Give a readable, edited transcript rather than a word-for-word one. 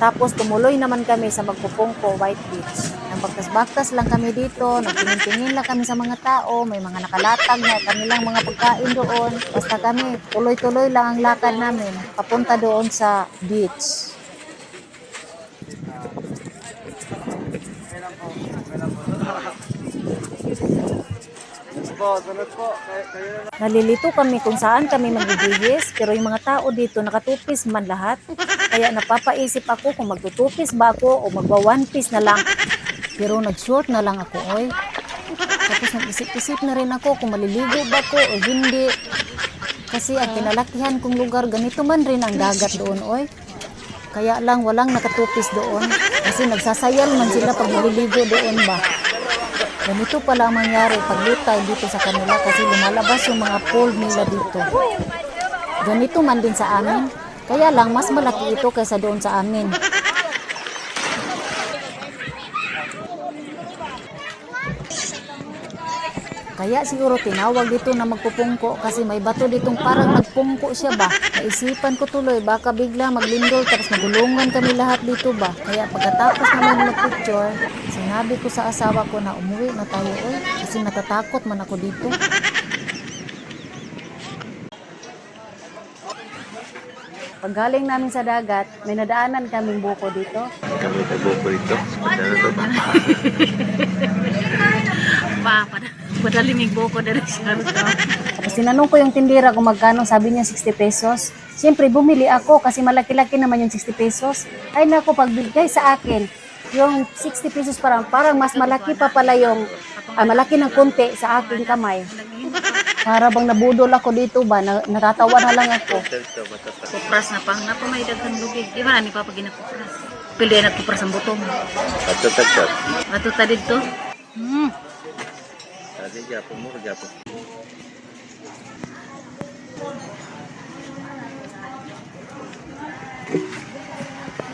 Tapos tumuloy naman kami sa Magpupungko, White Beach. Nagbaktas-baktas lang kami dito, nagtingin-tingin lang kami sa mga tao, may mga nakalatag na kanilang mga pagkain doon. Basta kami, tuloy-tuloy lang ang lakad namin, papunta doon sa beach. Nalilito kami kung saan kami magbibihis, pero yung mga tao dito nakatupis man lahat. Kaya napapaisip ako kung magtutupis ba ako o magwa one piece na lang. Pero nag-short na lang ako, oy. Tapos nag-isip-isip na rin ako kung maliligo ba ako o hindi. Kasi ang kinalakihan kong lugar, ganito man rin ang dagat doon, oy. Kaya lang walang nakatupis doon. Kasi nagsasayal man sila pag maliligo doon ba. Ganito pala ang mangyari pag lutay dito sa kanila kasi lumalabas yung mga pool nila dito. Ganito man din sa amin. Kaya lang mas malaki ito kaysa doon sa amin. Kaya siguro tinawag dito na Magpupungko kasi may bato ditong parang nagpungko siya ba. Naisipan ko tuloy baka bigla maglindol tapos magulungan kami lahat dito ba. Kaya pagkatapos naman mag-picture, sinabi ko sa asawa ko na umuwi na tayo kasi natatakot man ako dito. Pag galing namin sa dagat, may nadaanan kaming buko dito. Kami nagbuko dito. Padaling buko dari siya. Tapos tinanong ko yung tindira kung magkano, sabi niya 60 pesos. Siyempre bumili ako kasi malaki-laki naman yung 60 pesos. Ay naku, pagbigay sa akin, yung 60 pesos parang mas malaki pa pala yung, malaki ng konti sa aking kamay. Para bang nabudol ako dito ba, natatawa na lang ako. Kupras na pang napamay daghan lugig. Di ba ni papa ginakupras? Pili na kupras ang butong. At Ato ta dito. Tadi Japon mo, Japon.